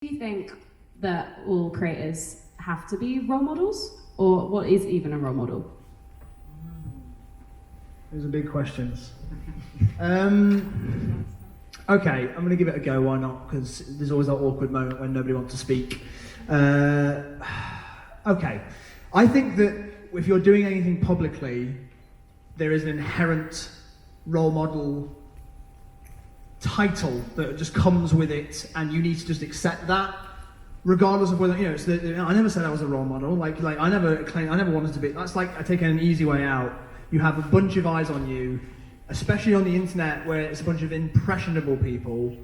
Do you think that all creators have to be role models, or what is even a role model? Those are big questions. Okay, I'm going to give it a go, why not? Because there's always that awkward moment when nobody wants to speak. Okay, I think that if you're doing anything publicly, there is an inherent role model title that just comes with it, and you need to just accept that, regardless of whether, you know, I never said I was a role model, like I never wanted to be. That's like taking an easy way out. You have a bunch of eyes on you, especially on the internet where it's a bunch of impressionable people.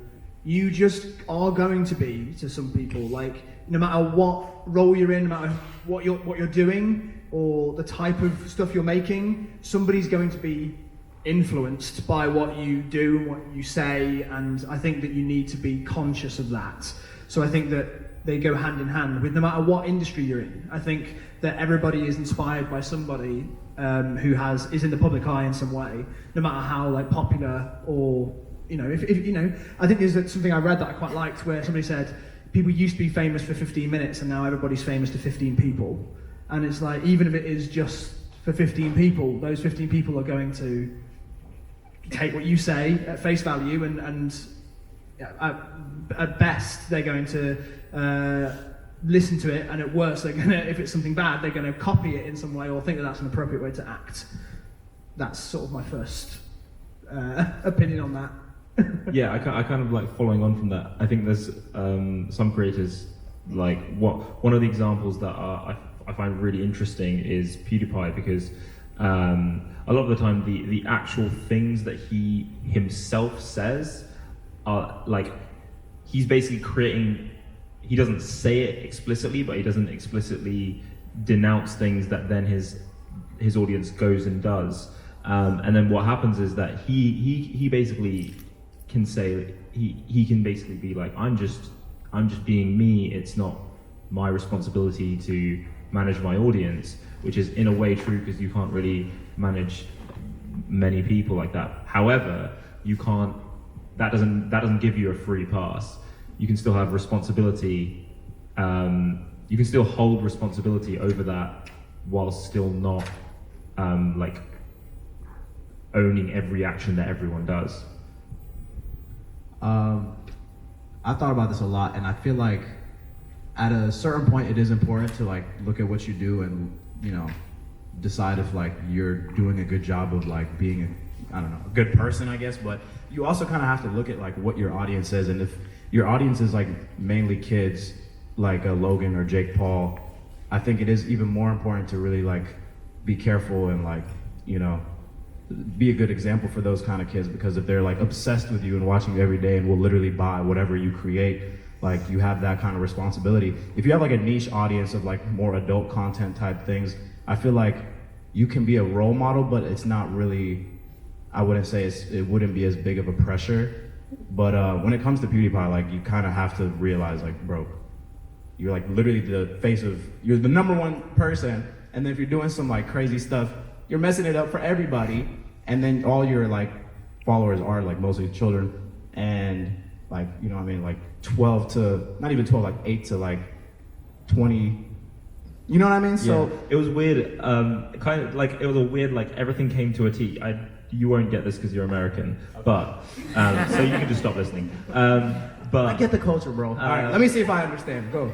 You just are going to be, to some people, like, no matter what role you're in, no matter what you're doing, or the type of stuff you're making, somebody's going to be influenced by what you do and what you say, and I think that you need to be conscious of that. So I think that they go hand in hand with no matter what industry you're in. I think that everybody is inspired by somebody who is in the public eye in some way, no matter how like popular or, you know, if you know, I think there's something I read that I quite liked where somebody said people used to be famous for 15 minutes and now everybody's famous to 15 people. And it's like, even if it is just for 15 people, those 15 people are going to take what you say at face value, and at best they're going to listen to it, and at worst they're gonna, if it's something bad, they're gonna copy it in some way or think that that's an appropriate way to act. That's sort of my first opinion on that. Yeah, I kind of like following on from that. I think there's some creators, like one of the examples that I find really interesting is PewDiePie, because a lot of the time the actual things that he himself says are like, he's basically creating, he doesn't say it explicitly, but he doesn't explicitly denounce things that then his audience goes and does. And then what happens is that he basically can say, he can basically be like, I'm just being me, it's not my responsibility to manage my audience, which is in a way true, because you can't really manage many people like that. However, that doesn't give you a free pass. You can still have responsibility, you can still hold responsibility over that while still not like owning every action that everyone does. I thought about this a lot, and I feel like at a certain point it is important to like look at what you do and, you know, decide if like you're doing a good job of like being a good person, I guess. But you also kind of have to look at like what your audience is, and if your audience is like mainly kids like Logan or Jake Paul, I think it is even more important to really like be careful and like, you know, be a good example for those kind of kids, because if they're like obsessed with you and watching you every day and will literally buy whatever you create, like you have that kind of responsibility. If you have like a niche audience of like more adult content type things, I feel like you can be a role model, but it's not really, I wouldn't say it wouldn't be as big of a pressure. But when it comes to PewDiePie, like you kind of have to realize like, bro, you're like literally the face of, you're the #1 person, and then if you're doing some like crazy stuff, you're messing it up for everybody, and then all your like followers are like mostly children, and like, you know what I mean, like 12 to, not even 12, like 8 to like 20, you know what I mean? So yeah, it was weird, kind of like, it was a weird, like everything came to a T. You won't get this because you're American, but, so you can just stop listening. But I get the culture, bro. All right, let me see if I understand, go.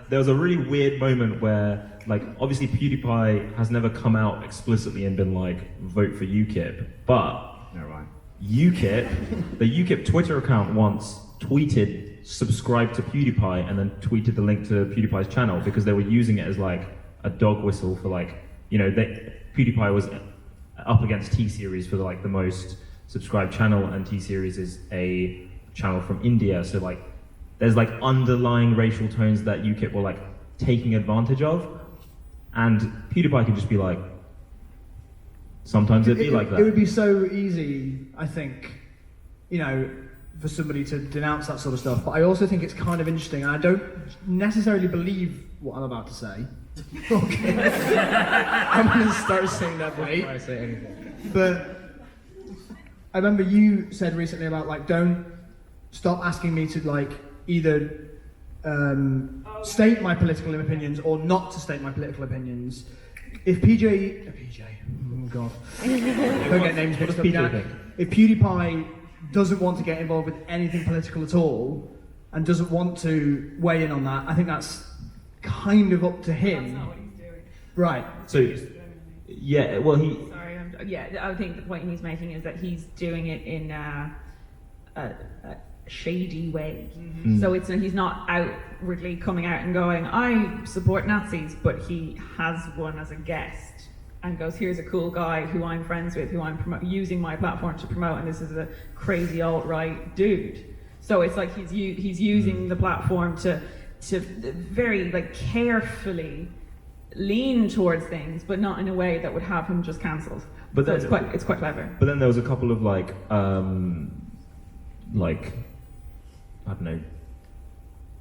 There was a really weird moment where, like, obviously PewDiePie has never come out explicitly and been like, vote for UKIP, but never mind. UKIP, the UKIP Twitter account once tweeted, subscribe to PewDiePie, and then tweeted the link to PewDiePie's channel, because they were using it as like a dog whistle for like, you know, PewDiePie was up against T-Series for like the most subscribed channel, and T-Series is a channel from India, so like there's like underlying racial tones that UKIP were like taking advantage of, and PewDiePie can just be like, sometimes it'd be like that. It would be so easy, I think, you know, for somebody to denounce that sort of stuff, but I also think it's kind of interesting, and I don't necessarily believe what I'm about to say. Okay. I'm going to start saying that before I say anything. But I remember you said recently about like, don't stop asking me to like either state my political opinions or not to state my political opinions. If PJ, oh god, don't get names mixed up. If PewDiePie doesn't want to get involved with anything political at all and doesn't want to weigh in on that, I think that's kind of up to him. That's not what he's doing. Right. So, yeah, well, Sorry, I think the point he's making is that he's doing it in a shady way. Mm-hmm. So he's not outwardly coming out and going, I support Nazis, but he has one as a guest and goes, here's a cool guy who I'm friends with, who I'm using my platform to promote, and this is a crazy alt-right dude. So it's like he's using the platform to very like carefully lean towards things, but not in a way that would have him just cancelled. But so it's quite clever. But then there was a couple of like I don't know,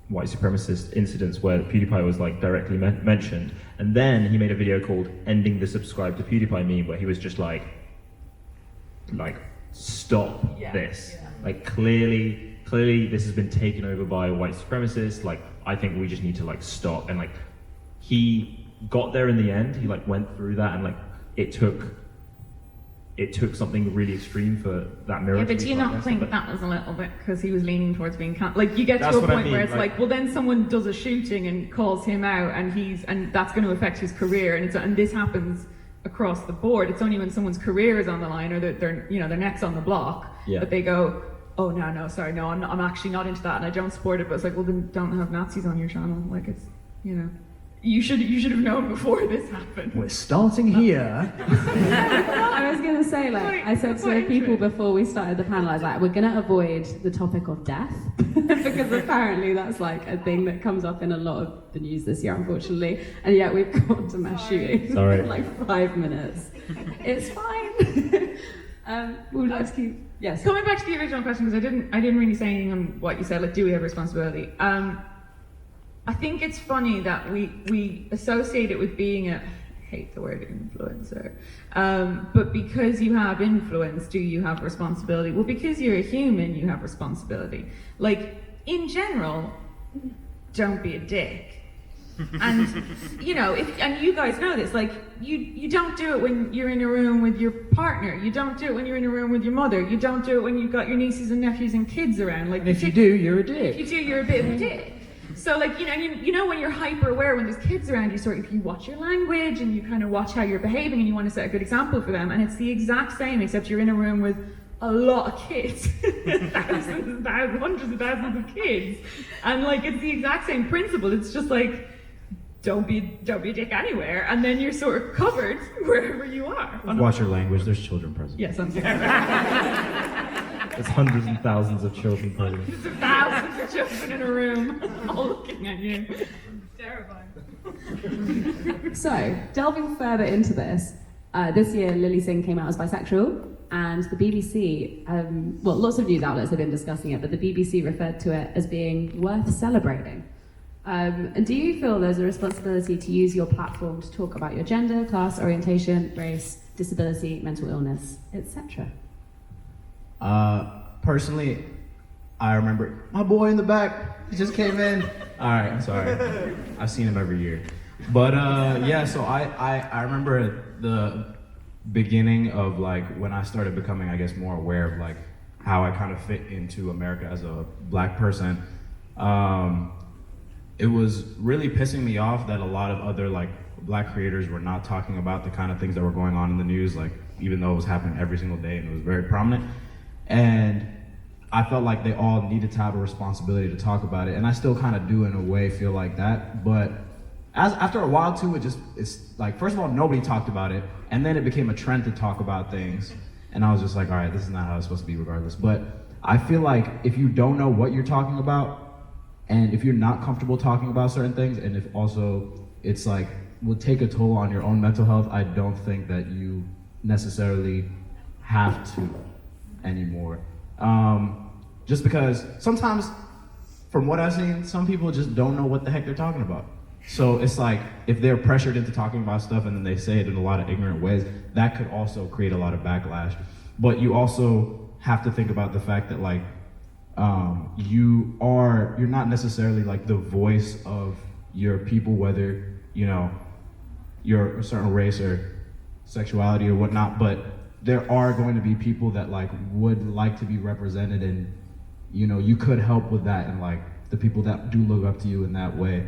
white supremacist incidents where PewDiePie was like directly mentioned, and then he made a video called "Ending the Subscribe to PewDiePie Meme," where he was just like stop this. Yeah. Like clearly this has been taken over by white supremacists. Like I think we just need to like stop. And like he got there in the end. He like went through that, and like it took something really extreme for that mirror. Yeah, but do you not think that was a little bit because he was leaning towards being like you get to a point where it's like, well, then someone does a shooting and calls him out, and that's going to affect his career, and this happens across the board. It's only when someone's career is on the line or their neck's on the block that they go, oh no, sorry, no, I'm actually not into that and I don't support it. But it's like, well, then don't have Nazis on your channel. Like it's You should have known before this happened. We're starting here. I was going to say, I said to people before we started the panel, I was like, we're going to avoid the topic of death because apparently that's like a thing that comes up in a lot of the news this year, unfortunately. And yet we've gone to mass shootings in like 5 minutes. It's fine. We'll just keep. Yes. Coming back to the original question, because I didn't really say anything on what you said. Like, do we have responsibility? I think it's funny that we associate it with being I hate the word influencer, but because you have influence, do you have responsibility? Well, because you're a human, you have responsibility. Like, in general, don't be a dick. And, and you guys know this, like, you don't do it when you're in a room with your partner. You don't do it when you're in a room with your mother. You don't do it when you've got your nieces and nephews and kids around. Like, and if you do, you're a dick. If you do, you're a bit of a dick. So, like, when you're hyper aware when there's kids around, you watch your language and you kind of watch how you're behaving and you want to set a good example for them. And it's the exact same, except you're in a room with a lot of kids, thousands, hundreds of thousands of kids, and like it's the exact same principle. It's just like don't be a dick anywhere, and then you're sort of covered wherever you are. Watch your language. There's children present. Yes, I'm sorry. There's hundreds and thousands of children present. Hundreds of thousands of children in a room, all looking at you. Terrifying. So, delving further into this, this year Lily Singh came out as bisexual, and the BBC, lots of news outlets have been discussing it, but the BBC referred to it as being worth celebrating. And do you feel there's a responsibility to use your platform to talk about your gender, class, orientation, race, disability, mental illness, etc.? Personally, I remember my boy in the back. He just came in. All right, I'm sorry. I've seen him every year. But so I remember the beginning of like when I started becoming, I guess, more aware of like how I kind of fit into America as a black person. It was really pissing me off that a lot of other like black creators were not talking about the kind of things that were going on in the news, like even though it was happening every single day and it was very prominent. And I felt like they all needed to have a responsibility to talk about it, and I still kind of do in a way feel like that. But after a while too, it's like, first of all, nobody talked about it, and then it became a trend to talk about things, and I was just like, all right, this is not how it's supposed to be regardless. But I feel like if you don't know what you're talking about, and if you're not comfortable talking about certain things, and if also it's like will take a toll on your own mental health, I don't think that you necessarily have to anymore. Just because sometimes, from what I've seen, some people just don't know what the heck they're talking about. So it's like, if they're pressured into talking about stuff and then they say it in a lot of ignorant ways, that could also create a lot of backlash. But you also have to think about the fact that like, you're not necessarily like the voice of your people, whether you're a certain race or sexuality or whatnot, but there are going to be people that like would like to be represented, and you could help with that, and like the people that do look up to you in that way.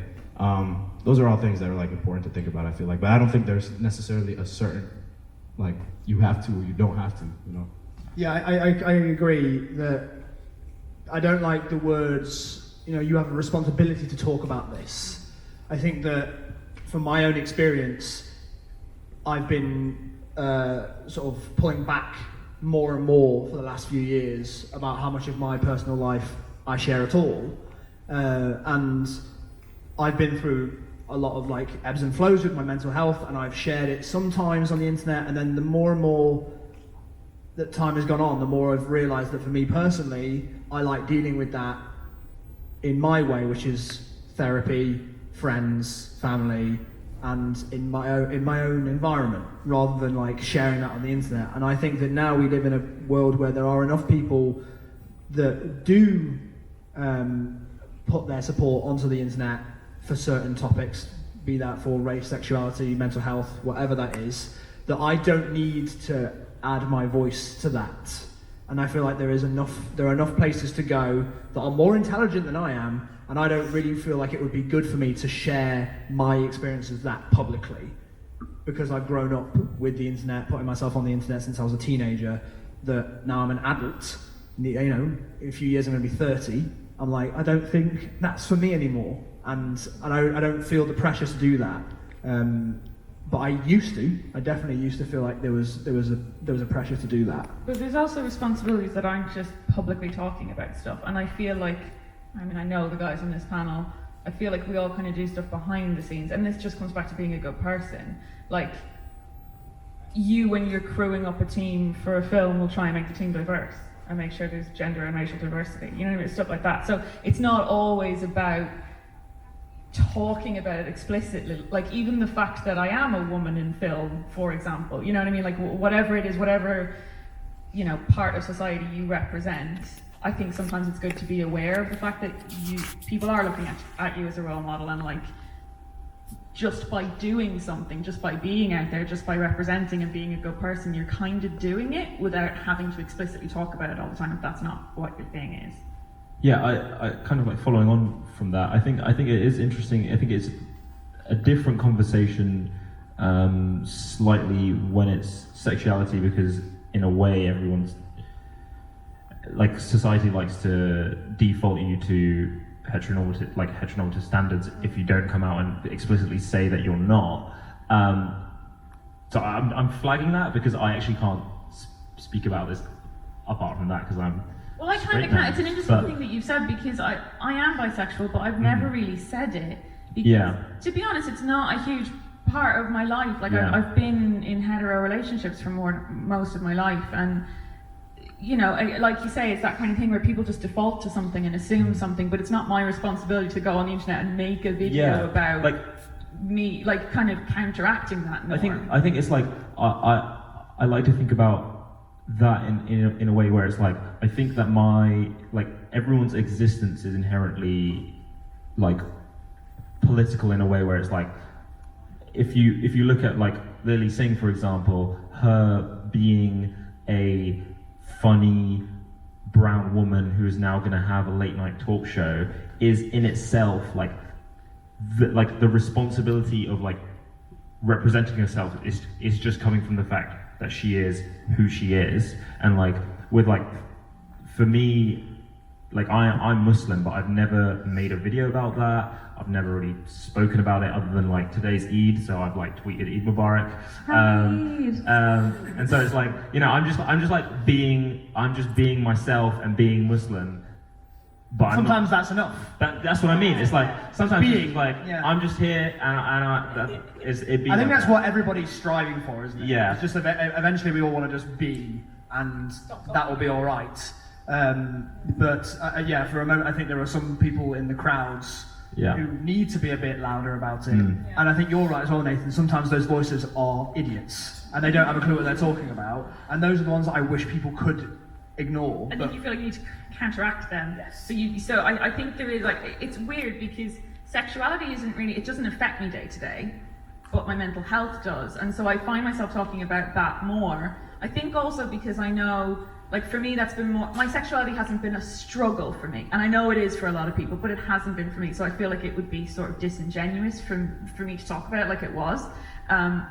Those are all things that are like important to think about, I feel like, but I don't think there's necessarily a certain like you have to or you don't have to. Yeah, I agree that I don't like the words, you have a responsibility to talk about this. I think that from my own experience, I've been sort of pulling back more and more for the last few years about how much of my personal life I share at all. And I've been through a lot of like ebbs and flows with my mental health, and I've shared it sometimes on the internet, and then the more and more that time has gone on, the more I've realised that for me personally, I like dealing with that in my way, which is therapy, friends, family, and in my own environment, rather than like sharing that on the internet. And I think that now we live in a world where there are enough people that do put their support onto the internet for certain topics, be that for race, sexuality, mental health, whatever that is, that I don't need to add my voice to that. And I feel like there are enough places to go that are more intelligent than I am, and I don't really feel like it would be good for me to share my experiences that publicly, because I've grown up with the internet, putting myself on the internet since I was a teenager, that now I'm an adult, in a few years I'm going to be 30, I'm like, I don't think that's for me anymore, and I don't feel the pressure to do that. But I definitely used to feel like there was a pressure to do that. But there's also responsibilities that aren't just publicly talking about stuff, and I feel like, I know the guys on this panel, I feel like we all kind of do stuff behind the scenes, and this just comes back to being a good person. Like, you, when you're crewing up a team for a film, will try and make the team diverse and make sure there's gender and racial diversity, stuff like that. So it's not always about talking about it explicitly. Like, even the fact that I am a woman in film, for example, like whatever it is, whatever part of society you represent, I think sometimes it's good to be aware of the fact that people are looking at you as a role model, and like, just by doing something, just by being out there, just by representing and being a good person, you're kind of doing it without having to explicitly talk about it all the time if that's not what your thing is. Yeah, I kind of like following on from that. I think it is interesting. I think it's a different conversation, slightly when it's sexuality, because in a way everyone's like, society likes to default you to heteronormative standards if you don't come out and explicitly say that you're not. So I'm flagging that because I actually can't speak about this apart from that, because I'm. Well, I kind of can. It's an interesting thing that you've said, because I am bisexual, but I've never really said it. Because, to be honest, it's not a huge part of my life. Like, I've been in hetero relationships for most of my life, and like you say, it's that kind of thing where people just default to something and assume something, but it's not my responsibility to go on the internet and make a video about like me, like, kind of counteracting that norm. I think it's like I like to think about that in a way where it's like, I think that everyone's existence is inherently like political in a way where it's like, if you look at like Lily Singh, for example, her being a funny brown woman who is now going to have a late night talk show is in itself like the responsibility of like representing herself is just coming from the fact that she is who she is. And like, with like, for me, like, I'm Muslim, but I've never made a video about that. I've never really spoken about it other than like today's Eid, so I've like tweeted Eid Mubarak. And so it's like, I'm just being myself and being Muslim. But sometimes that's enough. That's what I mean. It's like, sometimes it's like, I'm just here and I think that's what everybody's striving for, isn't it? Yeah. It's just eventually we all want to just be, and that will be all right. But for a moment, I think there are some people in the crowds who need to be a bit louder about it. And I think you're right as well, Nathan. Sometimes those voices are idiots and they don't have a clue what they're talking about. And those are the ones that I wish people could ignore. I But think you feel like you need to counteract them. Yes. So I think there is like, it's weird because sexuality isn't really, it doesn't affect me day to day, but my mental health does. And so I find myself talking about that more. I think also because I know, like for me, that's been more, my sexuality hasn't been a struggle for me. And I know it is for a lot of people, but it hasn't been for me. So I feel like it would be sort of disingenuous for me to talk about it like it was.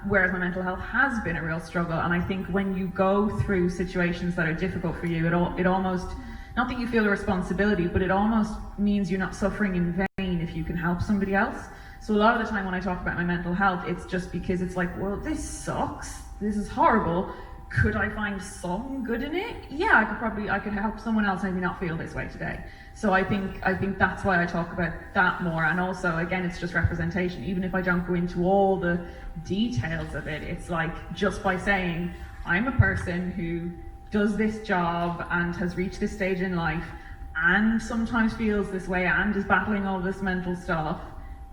Whereas my mental health has been a real struggle. And I think when you go through situations that are difficult for you, it almost, not that you feel a responsibility, but it almost means you're not suffering in vain if you can help somebody else. So a lot of the time when I talk about my mental health, it's just because it's like, well, this sucks. This is horrible. Could I find some good in it? Yeah, I could help someone else maybe not feel this way today. So I think that's why I talk about that more. And also, again, it's just representation. Even if I don't go into all the details of it, it's like just by saying, I'm a person who does this job and has reached this stage in life and sometimes feels this way and is battling all this mental stuff.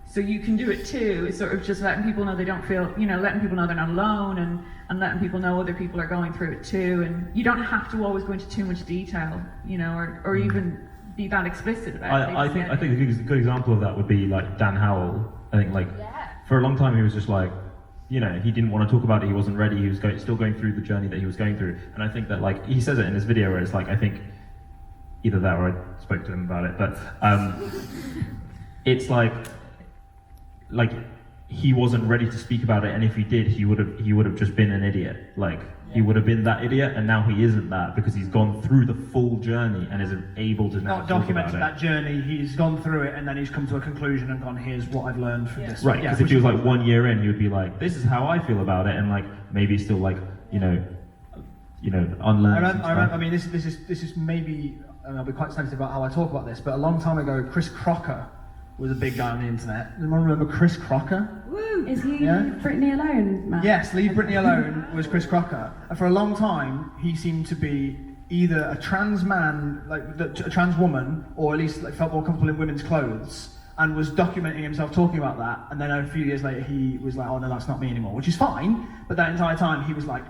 So you can do it too. It's sort of just letting people know they don't feel, letting people know they're not alone and letting people know other people are going through it too. And you don't have to always go into too much detail, or even be that explicit about it. I think a good example of that would be like Dan Howell. I think for a long time he was just like, he didn't want to talk about it. He wasn't ready. He was still going through the journey that he was going through. And I think that like he says it in his video where it's like, I think either that or I spoke to him about it, but it's like he wasn't ready to speak about it, and if he did, he would have just been an idiot. He would have been that idiot, and now he isn't that because he's gone through the full journey and is able to now not talk documented about that journey. He's gone through it, and then he's come to a conclusion and gone, "Here's what I've learned from this." Right, because if he was like 1 year in, he would be like, "This is how I feel about it," and like maybe still like unlearn. I mean, this is maybe, and I'll be quite sensitive about how I talk about this, but a long time ago, Chris Crocker was a big guy on the internet. Does anyone remember Chris Crocker? Woo! Is he Yeah? Britney Alone, Matt? Yes, Leave Britney Alone was Chris Crocker. And for a long time, he seemed to be either a trans man, a trans woman, or at least felt more comfortable in women's clothes, and was documenting himself talking about that. And then a few years later, he was like, "Oh no, that's not me anymore," which is fine. But that entire time, he was like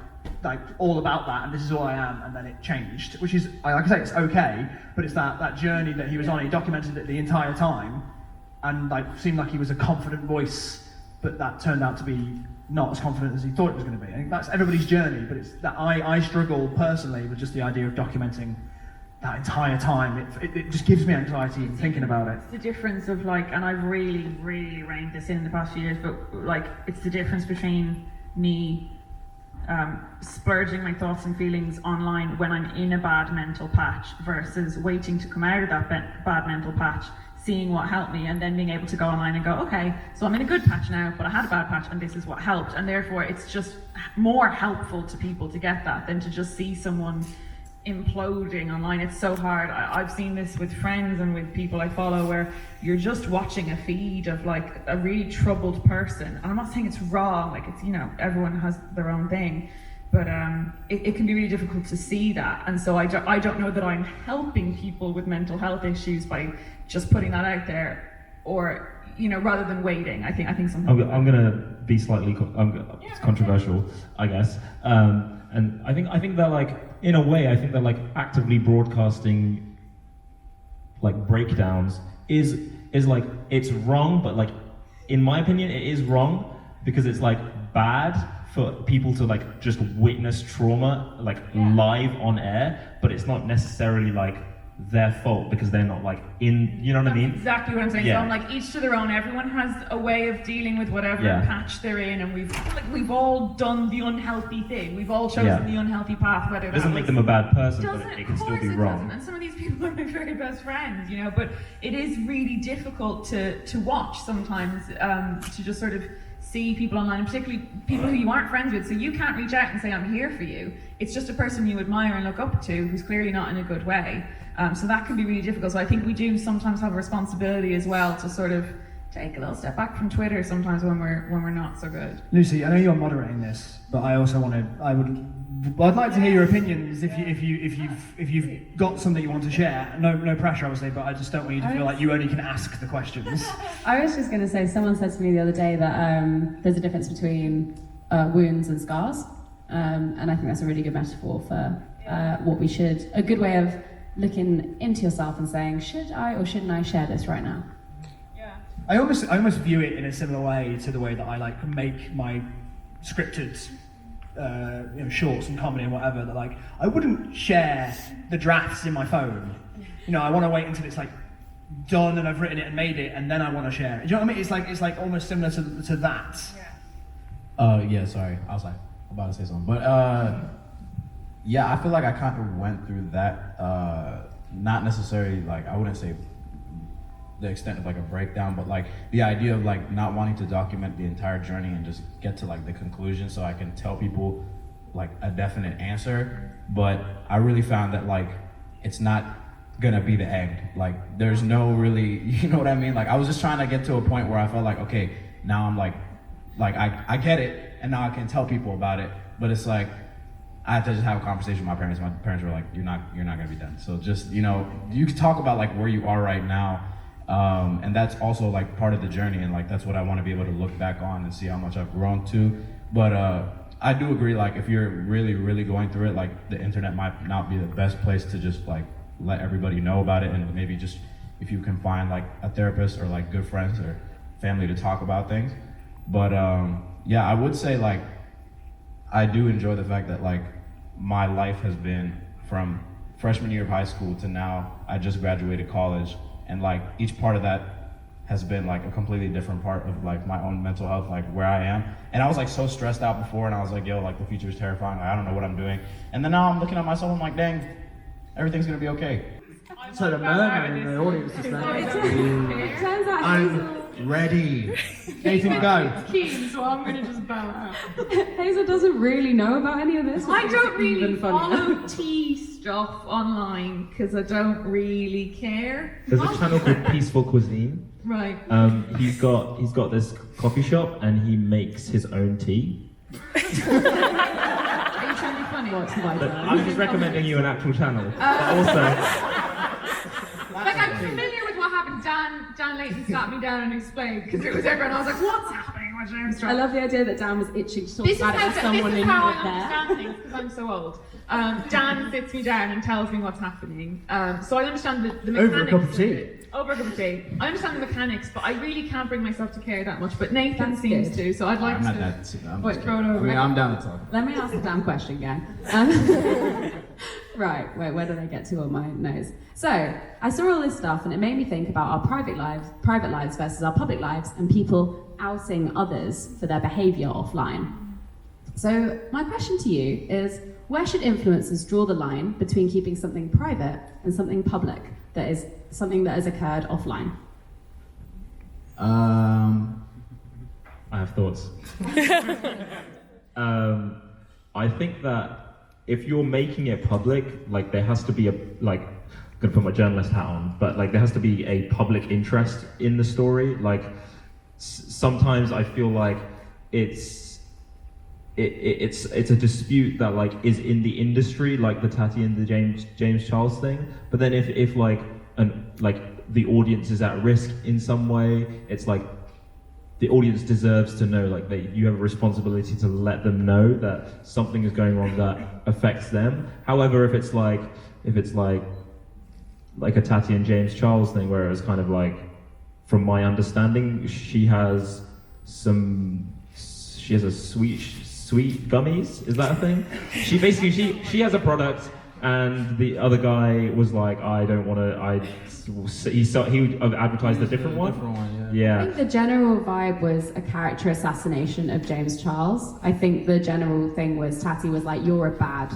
all about that, and this is who I am. And then it changed, which is, like I say, it's okay. But it's that journey that he was on. He documented it the entire time. And seemed like he was a confident voice, but that turned out to be not as confident as he thought it was going to be. I think that's everybody's journey, but it's that I struggle personally with just the idea of documenting that entire time. It just gives me anxiety even thinking about it. It's the difference of and I've really, really reined this in the past few years, but it's the difference between me splurging my thoughts and feelings online when I'm in a bad mental patch versus waiting to come out of that bad mental patch, seeing what helped me, and then being able to go online and go, okay, so I'm in a good patch now, but I had a bad patch and this is what helped. And therefore it's just more helpful to people to get that than to just see someone imploding online. It's so hard. I've seen this with friends and with people I follow where you're just watching a feed of a really troubled person. And I'm not saying it's wrong, it's, everyone has their own thing. But it can be really difficult to see that. And so I don't know that I'm helping people with mental health issues by just putting that out there, or, rather than waiting. I think something. I'm going to be slightly it's controversial, I guess. And I think that in a way, I think that actively broadcasting breakdowns is it's wrong, but in my opinion, it is wrong because it's bad for people to just witness trauma live on air, but it's not necessarily their fault because they're not in, you know what I mean? Exactly what I'm saying. Yeah. So I'm each to their own. Everyone has a way of dealing with whatever patch they're in, and we've all done the unhealthy thing. We've all chosen the unhealthy path. Whether it doesn't make them a bad person, but it can still be wrong. Doesn't. And some of these people are my very best friends, But it is really difficult to watch sometimes, to just sort of see people online, particularly people who you aren't friends with. So you can't reach out and say, "I'm here for you." It's just a person you admire and look up to who's clearly not in a good way. So that can be really difficult. So I think we do sometimes have a responsibility as well to sort of take a little step back from Twitter sometimes when we're not so good. Lucy, I know you're moderating this, but I also I'd like to hear your opinions if you've got something you want to share. No pressure, obviously, but I just don't want you to feel like you only can ask the questions. I was just going to say, someone said to me the other day that there's a difference between wounds and scars, and I think that's a really good metaphor for a good way of looking into yourself and saying, should I or shouldn't I share this right now? I almost view it in a similar way to the way that I like make my scripted shorts and comedy and whatever. That like I wouldn't share the drafts in my phone. I want to wait until it's like done and I've written it and made it, and then I want to share it. Do you know what I mean? It's like almost similar to that. Yeah, sorry. I was like about to say something. But yeah, I feel like I kind of went through that. Not necessarily like, I wouldn't say the extent of like a breakdown, but like the idea of like not wanting to document the entire journey and just get to like the conclusion so I can tell people like a definite answer. But I really found that like it's not gonna be the end. Like there's no really, you know what I mean? Like I was just trying to get to a point where I felt like, okay, now I'm like I get it, and now I can tell people about it. But it's like I had to just have a conversation with my parents. My parents were like, you're not gonna be done. So just, you can talk about like where you are right now. And that's also like part of the journey, and like that's what I want to be able to look back on and see how much I've grown to. But I do agree, like if you're really, really going through it, like the internet might not be the best place to just like let everybody know about it, and maybe just if you can find like a therapist or like good friends or family to talk about things. But yeah, I would say like I do enjoy the fact that like my life has been from freshman year of high school to now I just graduated college. And like each part of that has been like a completely different part of like my own mental health, like where I am. And I was like so stressed out before, and I was like, yo, like the future is terrifying. Like, I don't know what I'm doing. And then now I'm looking at myself, I'm like, dang, everything's gonna be okay. So the murmur in the audience is there. It turns out I'm ready. Nathan, go. Keen, so I'm gonna just bow out. Hazel doesn't really know about any of this. I which don't is really even funnier. follow tea stuff online because I don't really care. There's a channel called Peaceful Cuisine. Right. He's got this coffee shop and he makes his own tea. Are you trying to be funny? What's my But turn? I'm just recommending you an actual channel. But also, Like I'm familiar with what happened. Dan Layton sat me down and explained because it was everyone. I was like, "What's happening with James I Charles?" love the idea that Dan was itching to talk This is about it as someone in how I there. understand things because I'm so old. Dan sits me down and tells me what's happening. So I understand the mechanics. Over a cup of tea. it. Over a cup of tea. I understand the mechanics, but I really can't bring myself to care that much. But Nathan That's seems good. to, so I'd like I'm to. not that. I'm Wait, just throw it kidding. over. I mean, I'm down to talk. Let me ask the damn question again. Right, wait, where did I get to on my nose? So, I saw all this stuff and it made me think about our private lives versus our public lives, and people outing others for their behaviour offline. So, my question to you is, where should influencers draw the line between keeping something private and something public, that is something that has occurred offline? I have thoughts. I think that if you're making it public, like there has to be I'm gonna put my journalist hat on, but like there has to be a public interest in the story. Like sometimes I feel like it's a dispute that like is in the industry, like the Tati and the James Charles thing. But then if like the audience is at risk in some way, it's like the audience deserves to know, like that you have a responsibility to let them know that something is going wrong that affects them. However, if it's like a Tati and James Charles thing, where it was kind of like, from my understanding, she has a sweet gummies. Is that a thing? She basically she has a product, and the other guy was like, I don't want to. He advertised a different one. I Yeah. think the general vibe was a character assassination of James Charles. I think the general thing was Tati was like, you're a bad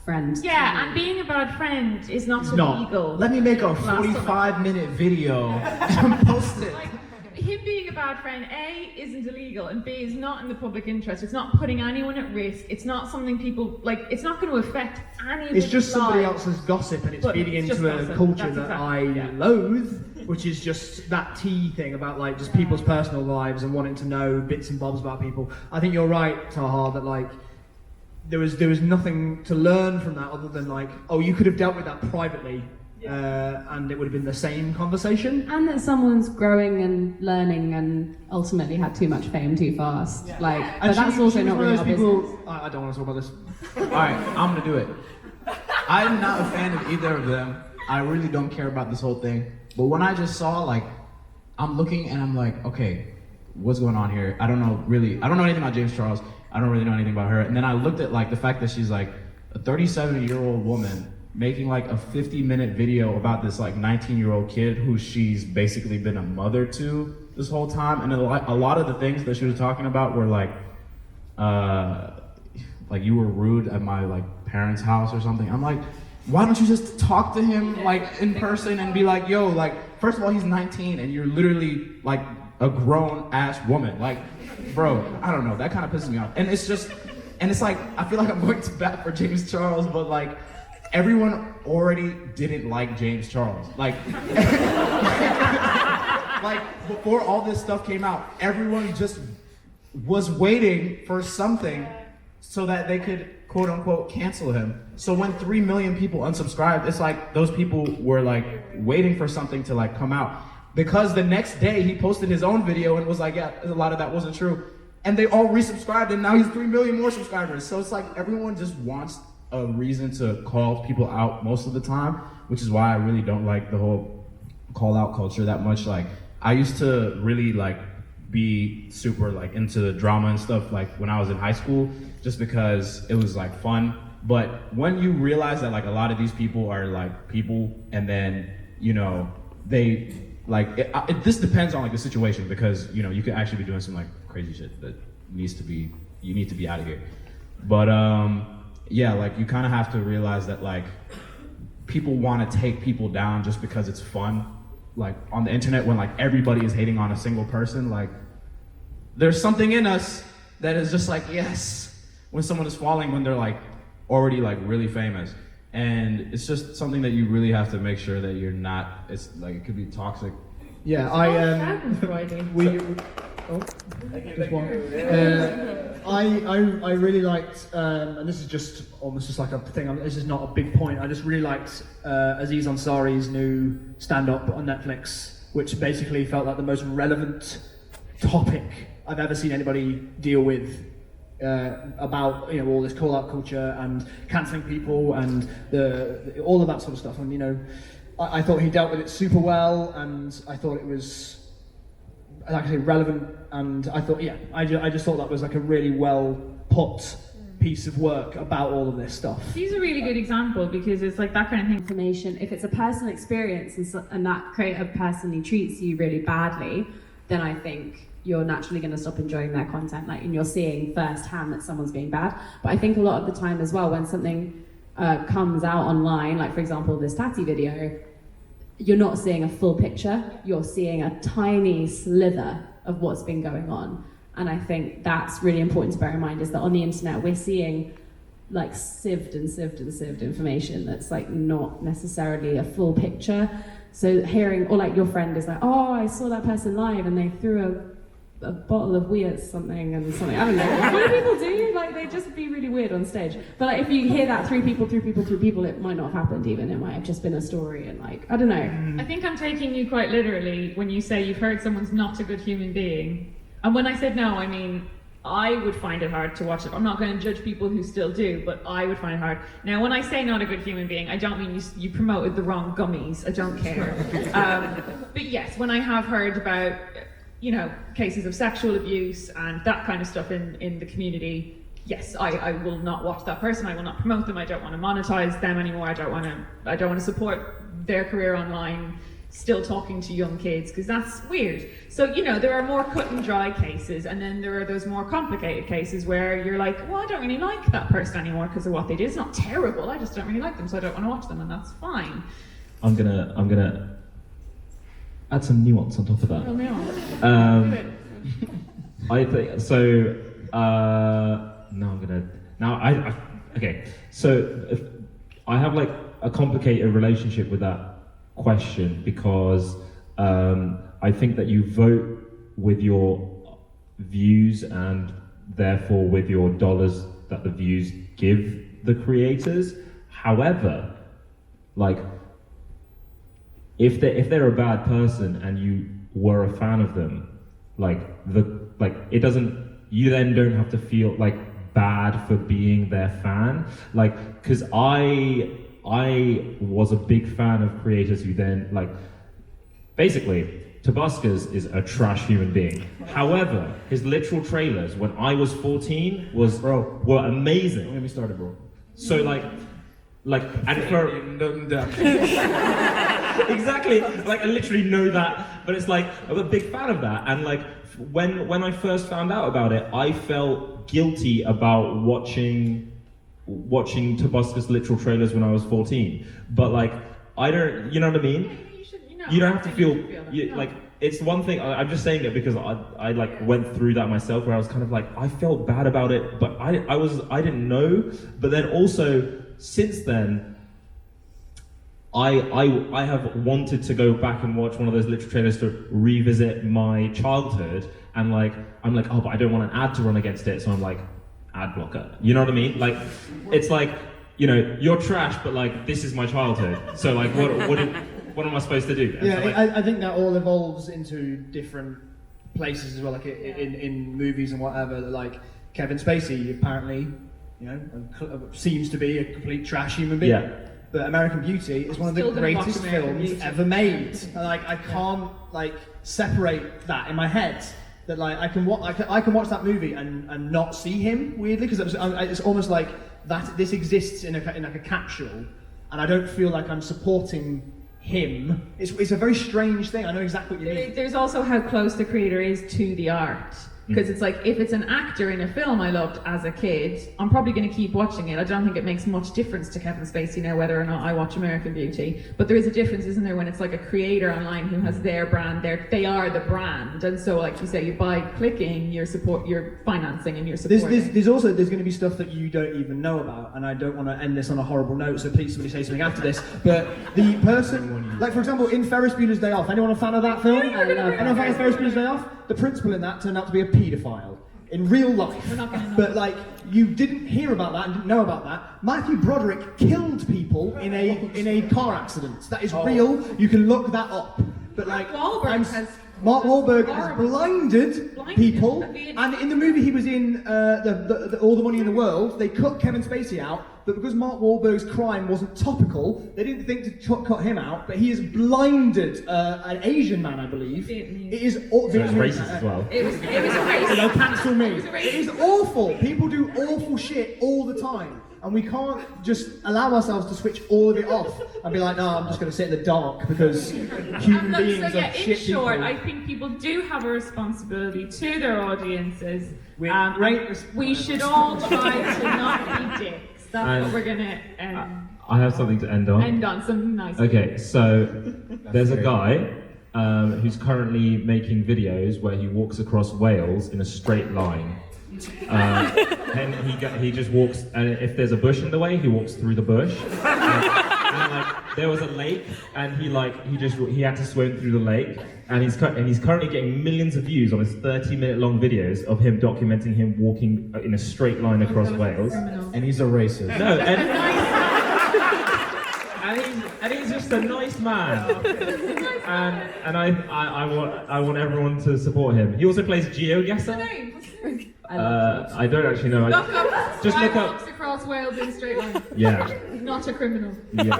friend. to Yeah, me." and being a bad friend is not It's not. illegal. Let me make a Last summer. 45-minute video and post it. Like, him being a bad friend, A, isn't illegal, and B, is not in the public interest. It's not putting anyone at risk. It's not something people, like, it's not going to affect any of It's the just somebody lives. else's gossip, and it's But feeding it's into just a gossip. culture That's that exactly- I yeah. loathe, which is just that tea thing about like just people's personal lives and wanting to know bits and bobs about people. I think you're right, Taha, that like there was nothing to learn from that other than like, oh, you could have dealt with that privately, and it would have been the same conversation. And that someone's growing and learning and ultimately had too much fame too fast. Like, but And that's she also was not one of really those our people. business. I don't want to talk about this. All right, I'm gonna do it. I'm not a fan of either of them. I really don't care about this whole thing. But when I just saw, like, I'm looking and I'm like, okay, what's going on here? I don't know anything about James Charles. I don't really know anything about her. And then I looked at, like, the fact that she's, like, a 37-year-old woman making, like, a 50-minute video about this, like, 19-year-old kid who she's basically been a mother to this whole time. And a lot of the things that she was talking about were, like you were rude at my, like, parents' house or something. I'm like, why don't you just talk to him, like, in person and be like, yo, like, first of all, he's 19 and you're literally, like, a grown-ass woman. Like, bro, I don't know, that kind of pisses me off. And it's like, I feel like I'm going to bat for James Charles, but, like, everyone already didn't like James Charles. Like, like, before all this stuff came out, everyone just was waiting for something so that they could, quote unquote, cancel him. So when 3 million people unsubscribed, it's like those people were, like, waiting for something to, like, come out. Because the next day he posted his own video and was like, yeah, a lot of that wasn't true. And they all resubscribed and now he's 3 million more subscribers. So it's like everyone just wants a reason to call people out most of the time, which is why I really don't like the whole call out culture that much. Like, I used to really, like, be super, like, into the drama and stuff, like, when I was in high school, just because it was, like, fun. But when you realize that, like, a lot of these people are, like, people, and then, you know, they, like, this depends on, like, the situation, because, you know, you could actually be doing some, like, crazy shit that you need to be out of here. But yeah, like, you kind of have to realize that, like, people want to take people down just because it's fun. Like, on the internet, when, like, everybody is hating on a single person, like, there's something in us that is just like, yes, when someone is falling, when they're, like, already, like, really famous. And it's just something that you really have to make sure that you're not, it's like, it could be toxic. Yeah, just one. I really liked, and this is just almost just like a thing. This is not a big point. I just really liked Aziz Ansari's new stand-up on Netflix, which basically felt like the most relevant topic I've ever seen anybody deal with about, you know, all this call-out culture and cancelling people and all of that sort of stuff. And, you know, I thought he dealt with it super well, and I thought it was, like I say, relevant, and I thought, yeah, I just thought that was, like, a really well put piece of work about all of this stuff. He's a really good example, because it's like that kind of thing. Information, if it's a personal experience and that creator personally treats you really badly, then I think you're naturally going to stop enjoying their content, like, and you're seeing firsthand that someone's being bad. But I think a lot of the time as well, when something comes out online, like, for example, this Tati video, you're not seeing a full picture, you're seeing a tiny slither of what's been going on. And I think that's really important to bear in mind, is that on the internet we're seeing, like, sieved information that's, like, not necessarily a full picture. So hearing, or like your friend is like, oh, I saw that person live and they threw a bottle of wee at something, I don't know. What do people do? Like, they just be really weird on stage. But, like, if you hear that through people, it might not have happened even. It might have just been a story, and, like, I don't know. I think I'm taking you quite literally when you say you've heard someone's not a good human being. And when I said no, I mean, I would find it hard to watch it. I'm not going to judge people who still do, but I would find it hard. Now, when I say not a good human being, I don't mean you promoted the wrong gummies. I don't care. But yes, when I have heard about, you know, cases of sexual abuse and that kind of stuff in the community, yes, I will not watch that person. I will not promote them. I don't want to monetize them anymore. I don't want to support their career online, still talking to young kids, because that's weird. So, you know, there are more cut and dry cases, and then there are those more complicated cases where you're like, well, I don't really like that person anymore because of what they did. It's not terrible, I just don't really like them, so I don't want to watch them, and that's fine. I'm gonna add some nuance on top of that. Oh, no. I think so. Okay. So I have, like, a complicated relationship with that question, because I think that you vote with your views and therefore with your dollars that the views give the creators. However, like, if they're a bad person and you were a fan of them, you then don't have to feel, like, bad for being their fan. Like, because I I was a big fan of creators who then, like, basically, Tobuscus is a trash human being. However, his literal trailers when I was 14 were amazing. Don't get me started, bro. So and for exactly, like I literally know that, but it's like I'm a big fan of that, and like when I first found out about it, I felt guilty about watching Tobuscus literal trailers when I was 14. But like I don't, you know what I mean? You don't have to feel like it's one thing. I'm just saying it because I like went through that myself, where I was kind of like I felt bad about it, but I didn't know. But then also since then, I have wanted to go back and watch one of those literal trailers to revisit my childhood, and like I'm like, oh, but I don't want an ad to run against it, so I'm like, ad blocker. You know what I mean? Like it's like, you know, you're trash, but like this is my childhood. So like what am I supposed to do? And Yeah, so, like, I think that all evolves into different places as well, like in movies and whatever. Like Kevin Spacey, apparently, you know, seems to be a complete trash human being. Yeah. But American Beauty is one of the Still gonna watch greatest American films Beauty. ever made. And, like I can't like separate that in my head. That like I can watch that movie and not see him weirdly, because it's almost like that this exists in like a capsule, and I don't feel like I'm supporting him. It's a very strange thing. I know exactly what you mean. There's also how close the creator is to the art. Because it's like, if it's an actor in a film I loved as a kid, I'm probably going to keep watching it. I don't think it makes much difference to Kevin Spacey now whether or not I watch American Beauty. But there is a difference, isn't there, when it's like a creator online who has their brand, they are the brand. And so, like you say, you by clicking, you're financing and you're supporting. There's going to be stuff that you don't even know about, and I don't want to end this on a horrible note, so please somebody say something after this. But the person, like for example, in Ferris Bueller's Day Off, anyone a fan of that film? Anyone a fan of Ferris Bueller's Day Off? The principal in that turned out to be a paedophile in real life. We're not gonna know. But like, you didn't hear about that and didn't know about that. Matthew Broderick killed people in a car accident. That is real. You can look that up. But like, Mark Wahlberg has blinded people, and in the movie he was in, the All the Money in the World, they cut Kevin Spacey out, but because Mark Wahlberg's crime wasn't topical, they didn't think to cut him out, but he has blinded an Asian man, I believe. Vietnamese. It is so it's racist as well. It was a race. Don't cancel me. It was a race. It is awful. People do awful shit all the time. And we can't just allow ourselves to switch all of it off and be like, no, I'm just going to sit in the dark because human beings So yeah, are shit in short, people. I think people do have a responsibility to their audiences. Great We should all try to not be dicks. That's And what we're gonna I have something to end on. end on something nice. Okay, so there's a guy who's currently making videos where he walks across Wales in a straight line. And he just walks, and if there's a bush in the way, he walks through the bush. And like there was a lake, and he had to swim through the lake, and he's currently getting millions of views on his 30-minute long videos of him documenting him walking in a straight line across Wales. And he's a racist. No, and he's just a nice man, and I want everyone to support him. He also plays GeoGuessr. I don't actually know. Just look up. Walks across Wales in a straight line. Yeah. Not a criminal. Yeah.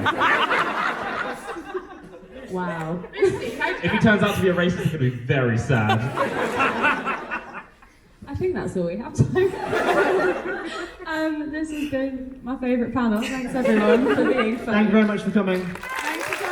Wow. If he turns out to be a racist, he's gonna be very sad. I think that's all we have time. This has been my favourite panel. Thanks everyone for being fun. Thank you very much for coming.